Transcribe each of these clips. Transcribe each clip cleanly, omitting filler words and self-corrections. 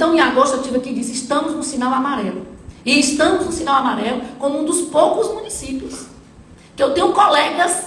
Então, em agosto, eu tive aqui e disse, estamos no sinal amarelo. E estamos no sinal amarelo como um dos poucos municípios. Que eu tenho colegas,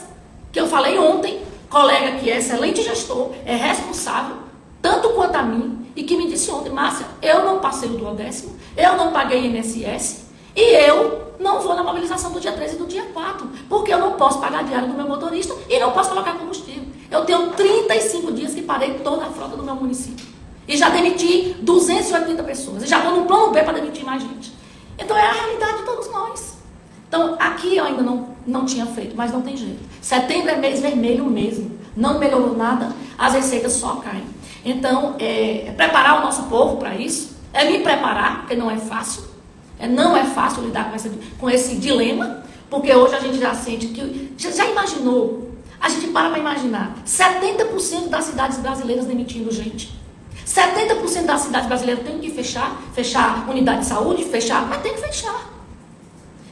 que eu falei ontem, colega que é excelente gestor, é responsável, tanto quanto a mim, e que me disse ontem, Márcia, eu não passei o 12º, eu não paguei INSS, e eu não vou na mobilização do dia 13 e do dia 4, porque eu não posso pagar a diária do meu motorista e não posso colocar combustível. Eu tenho 35 dias que parei toda a frota do meu município. E já demiti 280 pessoas. E já estou no plano B para demitir mais gente. Então é a realidade de todos nós. Então aqui eu ainda não tinha feito, mas não tem jeito. Setembro é mês vermelho mesmo. Não melhorou nada, as receitas só caem. Então é preparar o nosso povo para isso. É me preparar, porque não é fácil. Não é fácil lidar com esse dilema. Porque hoje a gente já sente que... Já imaginou? A gente para imaginar. 70% das cidades brasileiras demitindo gente. 70% das cidades brasileiras tem que fechar unidade de saúde, vai ter que fechar.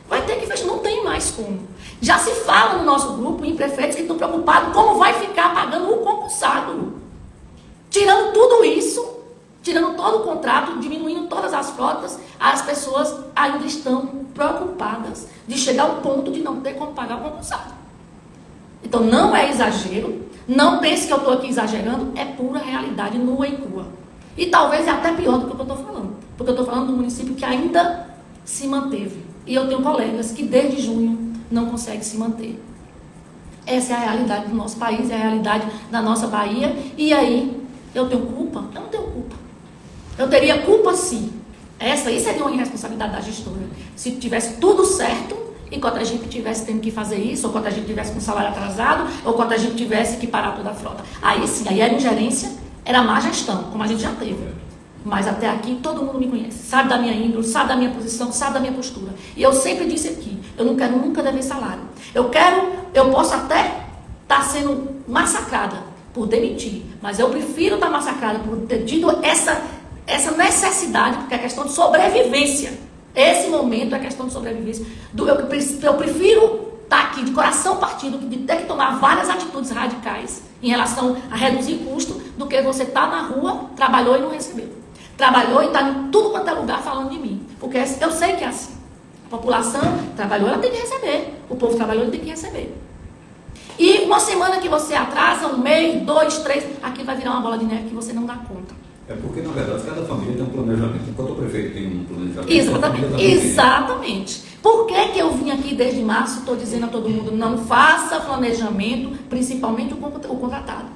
Vai ter que fechar, não tem mais como. Já se fala no nosso grupo, em prefeitos que estão preocupados como vai ficar pagando o concursado. Tirando tudo isso, tirando todo o contrato, diminuindo todas as frotas, as pessoas ainda estão preocupadas de chegar ao ponto de não ter como pagar o concursado. Então não é exagero. Não pense que eu estou aqui exagerando, é pura realidade nua e crua. E talvez é até pior do que eu estou falando. Porque eu estou falando de um município que ainda se manteve. E eu tenho colegas que desde junho não conseguem se manter. Essa é a realidade do nosso país, é a realidade da nossa Bahia. E aí, eu tenho culpa? Eu não tenho culpa. Eu teria culpa sim. Essa aí seria uma irresponsabilidade da gestora. Se tivesse tudo certo, enquanto a gente tivesse tendo que fazer isso, ou quando a gente tivesse com salário atrasado, ou quando a gente tivesse que parar toda a frota. Aí sim, aí era ingerência, era má gestão, como a gente já teve. Mas até aqui todo mundo me conhece, sabe da minha índole, sabe da minha posição, sabe da minha postura. E eu sempre disse aqui, eu não quero nunca dever salário. Eu posso até estar sendo massacrada por demitir, mas eu prefiro estar massacrada por ter tido essa necessidade, porque é questão de sobrevivência. Esse momento é questão de sobrevivência. Eu prefiro estar aqui de coração partido, de ter que tomar várias atitudes radicais em relação a reduzir custo, do que você estar na rua, trabalhou e não recebeu. Trabalhou e está em tudo quanto é lugar falando de mim. Porque eu sei que é assim. A população trabalhou, ela tem que receber. O povo trabalhou, ele tem que receber. E uma semana que você atrasa, um mês, 2, 3, aqui vai virar uma bola de neve que você não dá conta. É porque, na verdade, cada família tem um planejamento. Enquanto o prefeito tem um planejamento... Exatamente. Por que eu vim aqui desde março, estou dizendo a todo mundo, não faça planejamento, principalmente o contratado.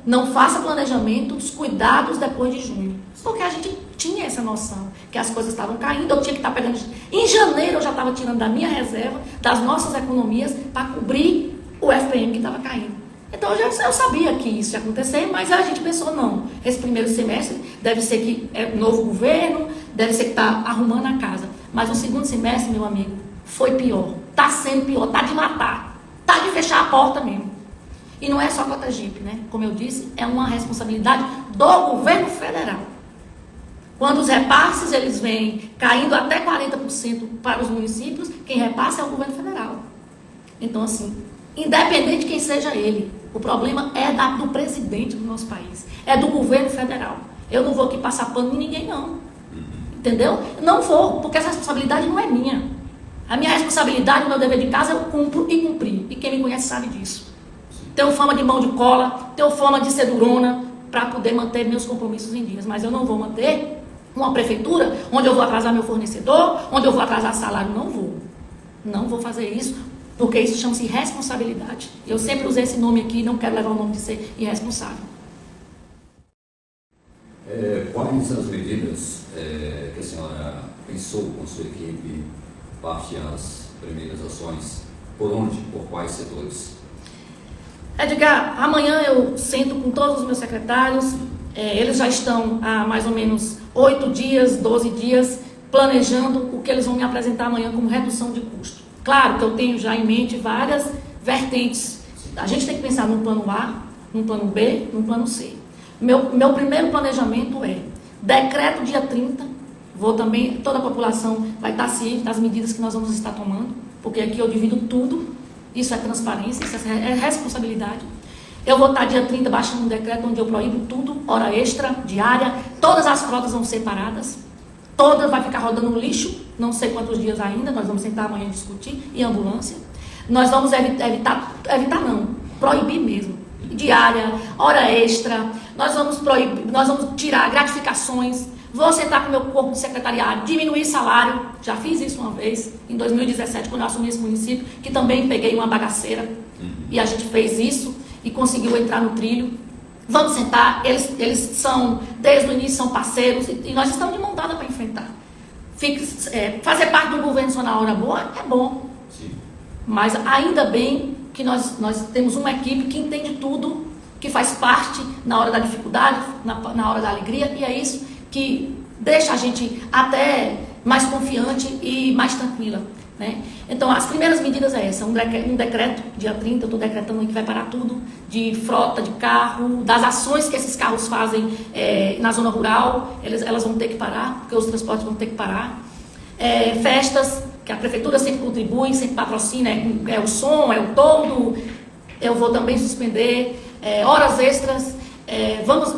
Não faça planejamento dos cuidados depois de junho. Porque a gente tinha essa noção, que as coisas estavam caindo, eu tinha que estar pegando... Em janeiro eu já estava tirando da minha reserva, das nossas economias, para cobrir o FPM que estava caindo. Então eu sabia que isso ia acontecer, mas a gente pensou, não, esse primeiro semestre deve ser que é novo governo, deve ser que está arrumando a casa. Mas o segundo semestre, meu amigo, foi pior. Está sendo pior, está de matar, está de fechar a porta mesmo. E não é só Cotagipe, né? Como eu disse, é uma responsabilidade do governo federal. Quando os repasses eles vêm caindo até 40% para os municípios, quem repassa é o governo federal. Então, assim, independente de quem seja ele, o problema é do presidente do nosso país, é do governo federal. Eu não vou aqui passar pano em ninguém, não. Entendeu? Não vou, porque essa responsabilidade não é minha. A minha responsabilidade, o meu dever de casa, eu cumpro e cumpri. E quem me conhece sabe disso. Tenho fama de mão de cola, tenho fama de ser durona, para poder manter meus compromissos em dias. Mas eu não vou manter uma prefeitura onde eu vou atrasar meu fornecedor, onde eu vou atrasar salário. Não vou. Não vou fazer isso. Porque isso chama-se irresponsabilidade. Eu sempre usei esse nome aqui, não quero levar o nome de ser irresponsável. Quais as medidas que a senhora pensou com sua equipe, parte as primeiras ações, por onde, por quais setores? Edgar, amanhã eu sento com todos os meus secretários, eles já estão há mais ou menos 8 dias, 12 dias, planejando o que eles vão me apresentar amanhã como redução de custo. Claro que eu tenho já em mente várias vertentes. A gente tem que pensar num plano A, num plano B, num plano C. Meu primeiro planejamento é decreto dia 30. Toda a população vai estar ciente das medidas que nós vamos estar tomando, porque aqui eu divido tudo. Isso é transparência, isso é responsabilidade. Eu vou estar dia 30 baixando um decreto onde eu proíbo tudo, hora extra, diária, todas as frotas vão ser paradas, todas vai ficar rodando no lixo, não sei quantos dias ainda, nós vamos sentar amanhã e discutir, e ambulância. Nós vamos proibir mesmo, diária, hora extra, nós vamos tirar gratificações, vou sentar com o meu corpo de secretariado, diminuir salário, já fiz isso uma vez, em 2017, quando eu assumi esse município, que também peguei uma bagaceira, e a gente fez isso, e conseguiu entrar no trilho. Vamos sentar, eles são, desde o início, são parceiros, e nós estamos de mão dada para enfrentar. Fazer parte do governo só na hora boa é bom, sim. Mas ainda bem que nós temos uma equipe que entende tudo, que faz parte na hora da dificuldade, na hora da alegria, e é isso que deixa a gente até mais confiante e mais tranquila. Né? Então, as primeiras medidas é essa, um decreto, dia 30, eu estou decretando que vai parar tudo, de frota de carro, das ações que esses carros fazem na zona rural, elas vão ter que parar, porque os transportes vão ter que parar. Festas, que a prefeitura sempre contribui, sempre patrocina, é o som, é o todo, eu vou também suspender, horas extras,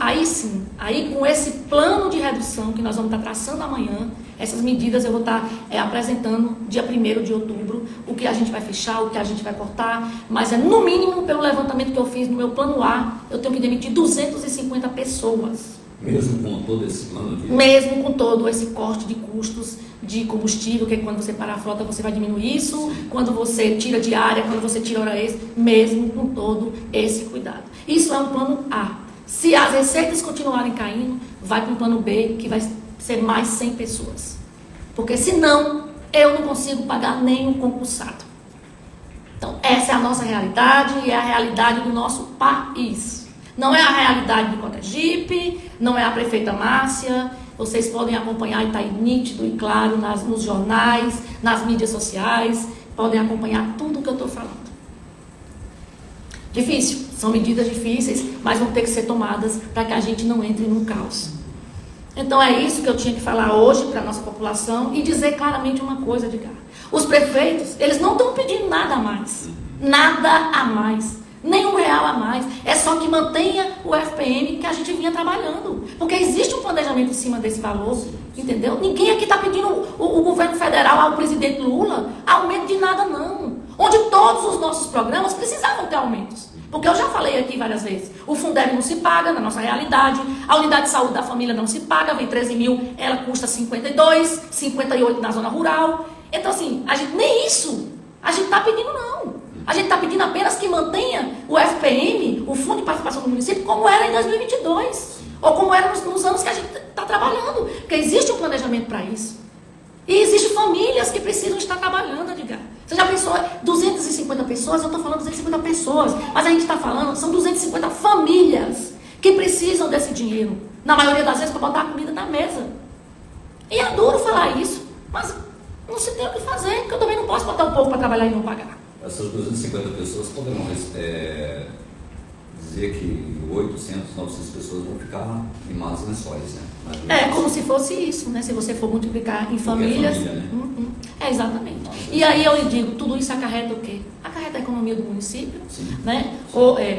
aí sim, aí com esse plano de redução que nós vamos estar traçando amanhã, essas medidas eu vou estar apresentando dia 1º de outubro, o que a gente vai fechar, o que a gente vai cortar, mas no mínimo, pelo levantamento que eu fiz no meu plano A, eu tenho que demitir 250 pessoas. Mesmo com todo esse plano de... Mesmo com todo esse corte de custos de combustível, que quando você parar a frota você vai diminuir isso, quando você tira diária, quando você tira hora extra, mesmo com todo esse cuidado. Isso é um plano A. Se as receitas continuarem caindo, vai para um plano B, que vai ser mais 100 pessoas. Porque senão, eu não consigo pagar nem um concursado. Então, essa é a nossa realidade e é a realidade do nosso país. Não é a realidade do Cotegipe, não é a prefeita Márcia. Vocês podem acompanhar e está aí nítido e claro nos jornais, nas mídias sociais. Podem acompanhar tudo o que eu estou falando. Difícil, são medidas difíceis, mas vão ter que ser tomadas para que a gente não entre num caos. Então é isso que eu tinha que falar hoje para a nossa população e dizer claramente uma coisa, Edgar. Os prefeitos, eles não estão pedindo nada a mais. Nada a mais. Nem R$1 a mais. É só que mantenha o FPM que a gente vinha trabalhando. Porque existe um planejamento em cima desse valor, entendeu? Ninguém aqui está pedindo o governo federal, ao presidente Lula, aumento de nada não. Onde todos os nossos programas precisavam ter aumentos. Porque eu já falei aqui várias vezes, o Fundeb não se paga na nossa realidade, a unidade de saúde da família não se paga, vem 13 mil, ela custa 52, 58 na zona rural. Então assim, nem isso a gente está pedindo não. A gente está pedindo apenas que mantenha o FPM, o Fundo de Participação do Município, como era em 2022. Ou como era nos anos que a gente está trabalhando. Porque existe um planejamento para isso. E existem famílias que precisam estar trabalhando, Edgar. Você já pensou, 250 pessoas, eu estou falando 250 pessoas, mas a gente está falando, são 250 famílias que precisam desse dinheiro. Na maioria das vezes, para botar a comida na mesa. E é duro falar isso, mas não se tem o que fazer, porque eu também não posso botar o povo para trabalhar e não pagar. Essas 250 pessoas poderão dizer que 800, 900 pessoas vão ficar em más lençóis, né? Como se fosse isso, né? Se você for multiplicar em famílias. Família, né? Exatamente. E aí eu lhe digo, tudo isso acarreta o quê? Acarreta a economia do município, né?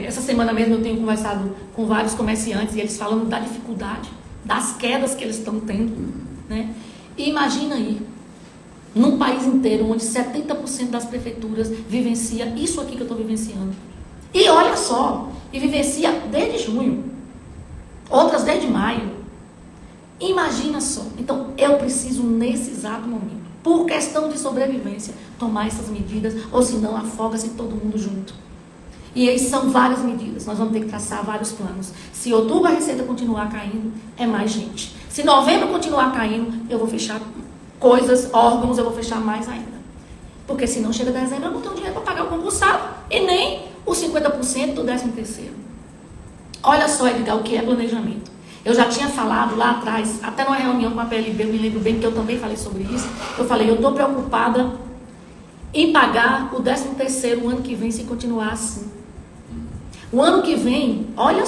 Essa semana mesmo eu tenho conversado com vários comerciantes e eles falando da dificuldade, das quedas que eles estão tendo, né? E imagina aí, num país inteiro, onde 70% das prefeituras vivencia isso aqui que eu estou vivenciando. E olha só, e vivencia desde junho, outras desde maio. Imagina só. Então, eu preciso, nesse exato momento, por questão de sobrevivência, tomar essas medidas, ou senão afoga-se todo mundo junto. E aí são várias medidas, nós vamos ter que traçar vários planos. Se outubro a receita continuar caindo, é mais gente. Se novembro continuar caindo, eu vou fechar órgãos, eu vou fechar mais ainda. Porque se não chega dezembro, eu não tenho dinheiro para pagar o concursado e nem os 50% do 13º. Olha só, Edgar, o que é planejamento. Eu já tinha falado lá atrás, até numa reunião com a PLB, eu me lembro bem que eu também falei sobre isso. Eu falei, eu estou preocupada em pagar o 13º o ano que vem se continuar assim. O ano que vem, olha